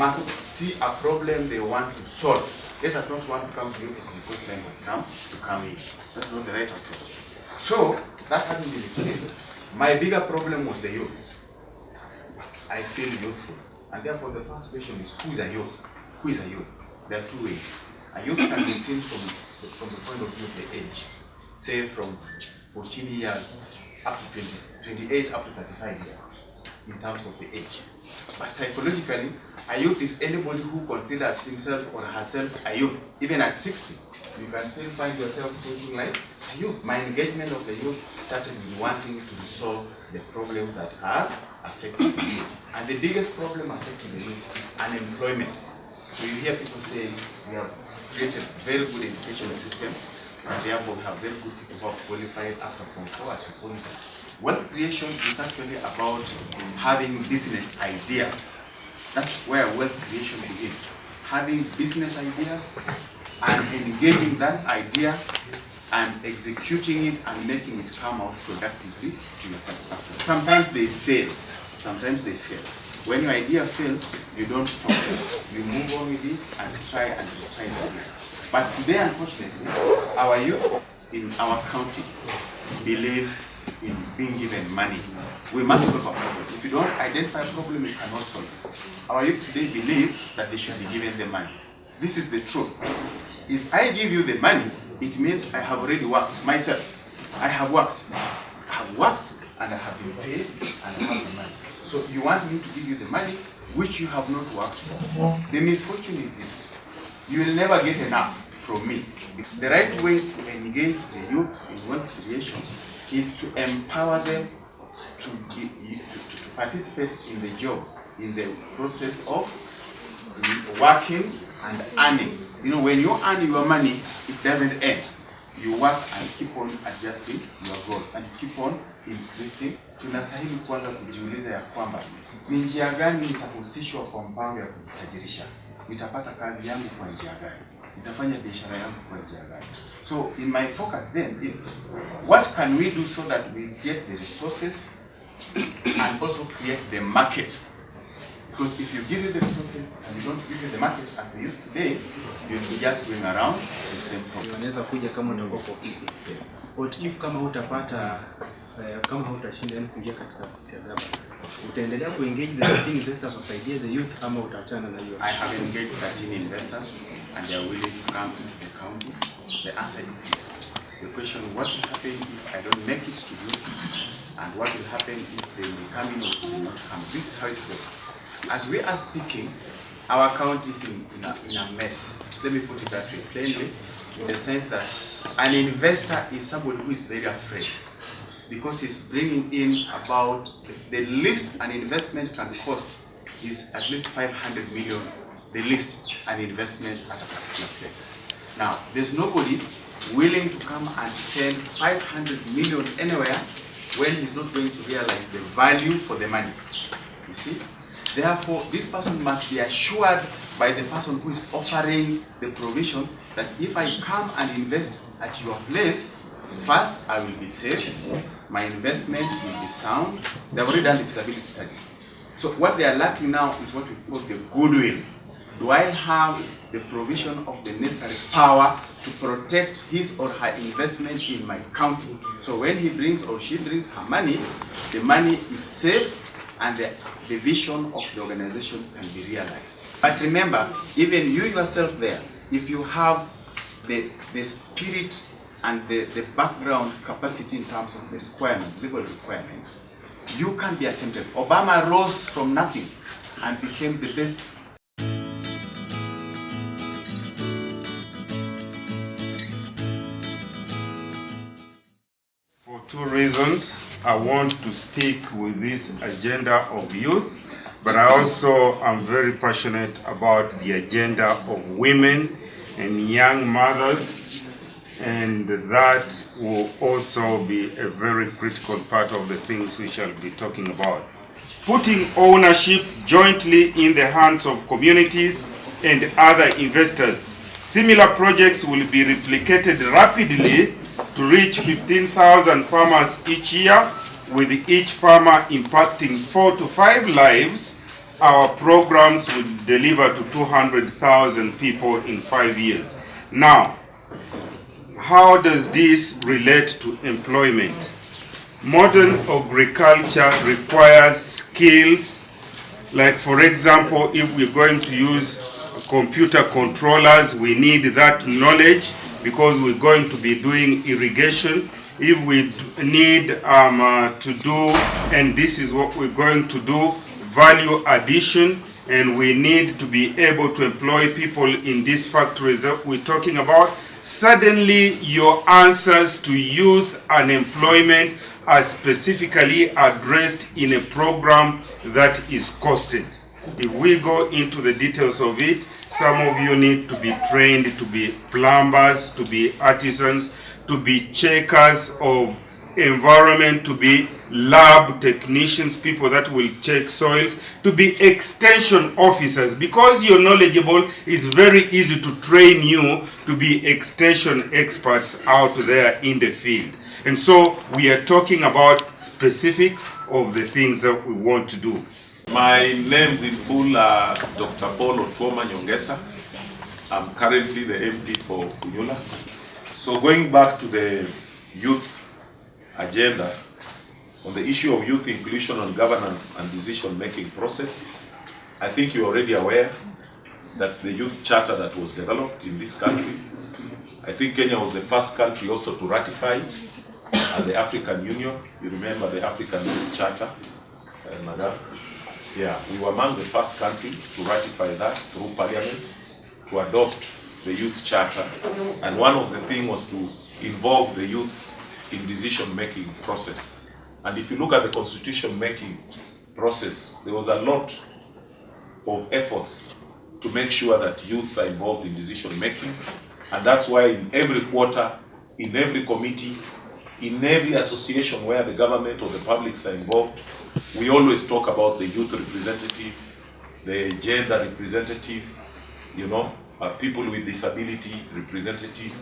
must see a problem they want to solve. Let us not want to come to the office because time has come to come in. That's not the right approach. So, that having been the case, my bigger problem was the youth. I feel youthful. And therefore, the first question is, who is a youth? Who is a youth? There are two ways. A youth can be seen from the point of view of the age. Say from 14 years up to 28 up to 35 years in terms of the age. But psychologically, a youth is anybody who considers himself or herself a youth. Even at 60, you can still find yourself thinking like a youth. My engagement of the youth started with wanting to resolve the problems that are affecting the youth. And the biggest problem affecting the youth is unemployment. So you hear people say we have created a very good education system, and therefore we have very good people who are qualified after Form 4, as we call it. Wealth creation is actually about having business ideas. That's where wealth creation begins. Having business ideas and engaging that idea and executing it and making it come out productively to your satisfaction. Sometimes they fail. Sometimes they fail. When your idea fails, you don't stop it. You move on with it and try it again. But today, unfortunately, our youth in our county believe in being given money. We must solve a problem. If you don't identify a problem, you cannot solve it. Our youth today believe that they should be given the money. This is the truth. If I give you the money, it means I have already worked myself. I have worked and I have been paid and I have the money. So you want me to give you the money which you have not worked for. The misfortune is this. You will never get enough from me. The right way to engage the youth in wealth creation is to empower them to participate in the job, in the process of working and earning. You know, when you earn your money, it doesn't end. You work and keep on adjusting your growth and keep on increasing. Tunastahili kwanza kujiuliza ya kwamba ni njia gani nitahusishwa kwa mpango ya kujitajirisha? Nitapata kazi yangu kwa njia gani? Nitafanya biashara yangu kwa njia gani? So in my focus then is what can we do so that we create the resources and also create the market? Because if you give you the resources and you don't give you the market as the youth today, you'll be just going around the same problem. Unaweza kuja kama unakuwa kwa ofisi. Yes. What if kama hutapata kama hutashinda kuingia katika ofisi ya gavana, utaendelea kuengage the 13 investors wasaidie the youth ama utaachana na hiyo? I have engaged 13 investors and they are willing to come into the county. The answer is yes. The question, what will happen if I don't make it to the office? And what will happen if they will come in or they will not come? This is how it works. As we are speaking, our county is in a mess. Let me put it that way, plainly, in the sense that an investor is somebody who is very afraid because he's bringing in about the least an investment can cost is at least 500 million, the least an investment at a particular place. Now, there's nobody willing to come and spend 500 million anywhere when he's not going to realize the value for the money. You see? Therefore, this person must be assured by the person who is offering the provision that if I come and invest at your place, first I will be safe, my investment will be sound. They've already done the feasibility study. So what they are lacking now is what we call the goodwill. Do I have the provision of the necessary power to protect his or her investment in my county? So when he brings or she brings her money, the money is safe and the vision of the organization can be realized. But remember, even you yourself there, if you have the spirit and the background capacity in terms of the requirement, legal requirement, you can be attempted. Obama rose from nothing and became the best. For two reasons, I want to stick with this agenda of youth, but I also am very passionate about the agenda of women and young mothers, and that will also be a very critical part of the things we shall be talking about. Putting ownership jointly in the hands of communities and other investors. Similar projects will be replicated rapidly to reach 15,000 farmers each year, with each farmer impacting 4 to 5 lives our programs will deliver to 200,000 people in 5 years. Now, how does this relate to employment? Modern agriculture requires skills, like for example, if we're going to use computer controllers, we need that knowledge because we're going to be doing irrigation. If we need to do, and this is what we're going to do, value addition, and we need to be able to employ people in these factories that we're talking about, suddenly your answers to youth unemployment are specifically addressed in a program that is costed. If we go into the details of it, some of you need to be trained to be plumbers, to be artisans, to be checkers of environment, to be lab technicians, people that will check soils, to be extension officers. Because you're knowledgeable, it's very easy to train you to be extension experts out there in the field. And so we are talking about specifics of the things that we want to do. My name's in full Dr. Paul Otuoma Nyongesa. I'm currently the MP for Funyula. So going back to the youth agenda, on the issue of youth inclusion on governance and decision-making process, I think you're already aware that the youth charter that was developed in this country, I think Kenya was the first country also to ratify the African Union. You remember the African Youth Charter, yeah, we were among the first country to ratify that through Parliament, to adopt the Youth Charter. And one of the things was to involve the youths in decision-making process. And if you look at the constitution-making process, there was a lot of efforts to make sure that youths are involved in decision-making. And that's why in every quarter, in every committee, in every association where the government or the publics are involved, we always talk about the youth representative, the gender representative, you know, people with disability representative.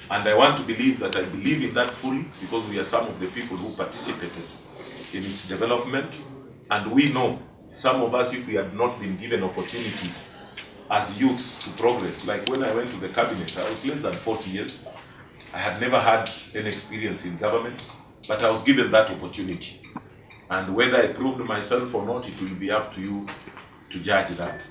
And I want to believe that I believe in that fully because we are some of the people who participated in its development. And we know, some of us, if we had not been given opportunities as youths to progress, like when I went to the cabinet, I was less than 40 years. I had never had any experience in government, but I was given that opportunity. And whether I proved myself or not, it will be up to you to judge that.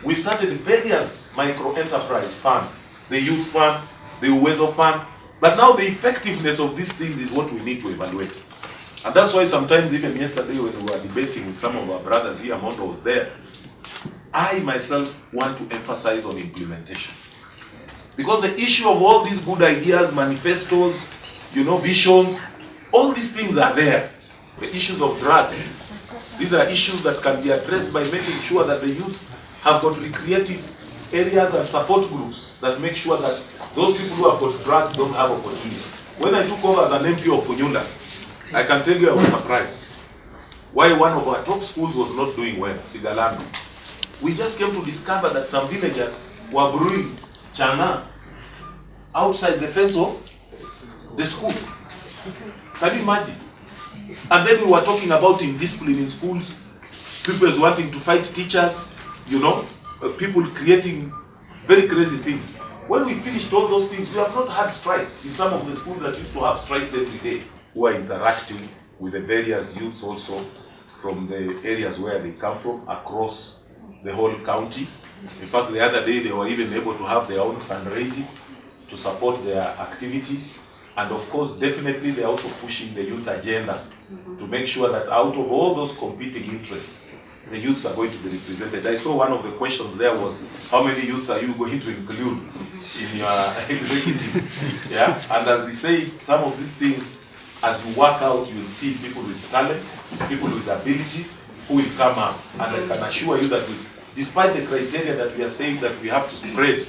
We started various micro-enterprise funds, the youth fund, the Uwezo fund, but now the effectiveness of these things is what we need to evaluate. And that's why sometimes, even yesterday when we were debating with some of our brothers here, Mondo was there, I myself want to emphasize on implementation. Because the issue of all these good ideas, manifestos, you know, visions, all these things are there. The issues of drugs, these are issues that can be addressed by making sure that the youths have got recreative areas and support groups that make sure that those people who have got drugs don't have opportunity. When I took over as an MP of Funyula, I can tell you I was surprised why one of our top schools was not doing well, Sigalando. We just came to discover that some villagers were brewing chana outside the fence of the school. Can you imagine? And then we were talking about indiscipline in schools, people wanting to fight teachers, you know, people creating very crazy things. When we finished all those things, we have not had strikes in some of the schools that used to have strikes every day, who are interacting with the various youths also from the areas where they come from across the whole county. In fact, the other day they were even able to have their own fundraising to support their activities. And of course, definitely they're also pushing the youth agenda to make sure that out of all those competing interests, the youths are going to be represented. I saw one of the questions there was, how many youths are you going to include in your executive? Yeah, and as we say, some of these things, as you work out, you will see people with talent, people with abilities who will come up. And I can assure you that despite the criteria that we are saying that we have to spread,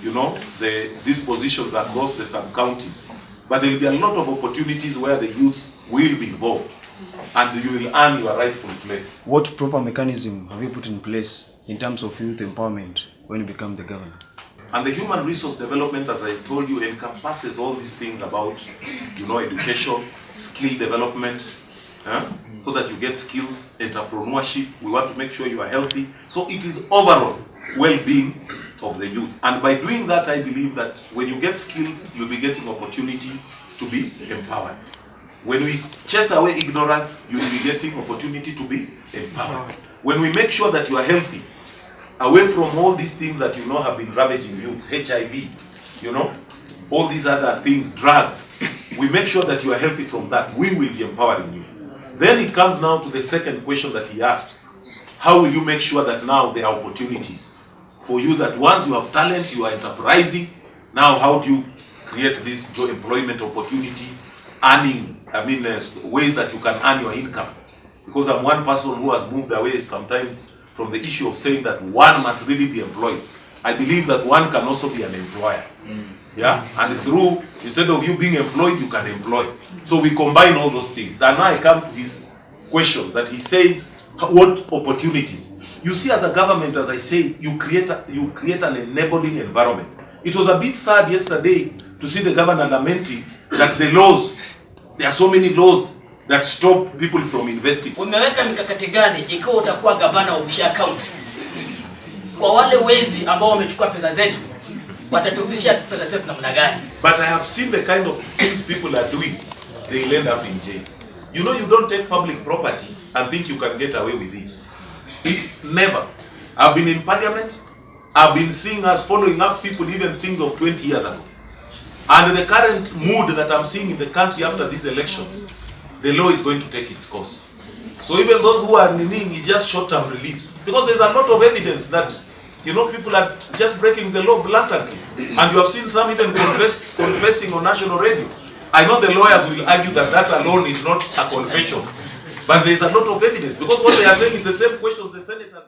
you know, these positions across the sub-counties, but there will be a lot of opportunities where the youths will be involved and you will earn your rightful place. What proper mechanism have you put in place in terms of youth empowerment when you become the governor? And the human resource development, as I told you, encompasses all these things about, you know, education, skill development, so that you get skills, entrepreneurship. We want to make sure you are healthy. So it is overall well-being of the youth. And by doing that, I believe that when you get skills, you'll be getting opportunity to be empowered. When we chase away ignorance, you will be getting opportunity to be empowered. When we make sure that you are healthy, away from all these things that you know have been ravaging youth, HIV, you know, all these other things, drugs, we make sure that you are healthy from that, we will be empowering you. Then it comes now to the second question that he asked. How will you make sure that now there are opportunities for you, that once you have talent, you are enterprising, now how do you create this job employment opportunity, earning, ways that you can earn your income? Because I'm one person who has moved away sometimes from the issue of saying that one must really be employed. I believe that one can also be an employer. Yeah, and through, instead of you being employed, you can employ. So we combine all those things. Then now I come to his question that he said, what opportunities? You see, as a government, as I say, you create an enabling environment. It was a bit sad yesterday to see the governor lamenting that the laws, there are so many laws that stop people from investing. Umeweka mikakati gani ikiwa utakuwa gavana wa Busia County? Kwa wale wezi ambao wamechukua pesa zetu, wataturudishia pesa zetu namna gani? But I have seen the kind of things people are doing. They end up in jail. You know, you don't take public property and think you can get away with it. Never. I've been in parliament. I've been seeing us following up people, even things of 20 years ago. And the current mood that I'm seeing in the country after these elections, the law is going to take its course. So even those who are kneeling is just short-term reliefs. Because there's a lot of evidence that, you know, people are just breaking the law blatantly. And you have seen some even confessing on national radio. I know the lawyers will argue that that alone is not a confession. But there's a lot of evidence. Because what they are saying is the same questions the Senate has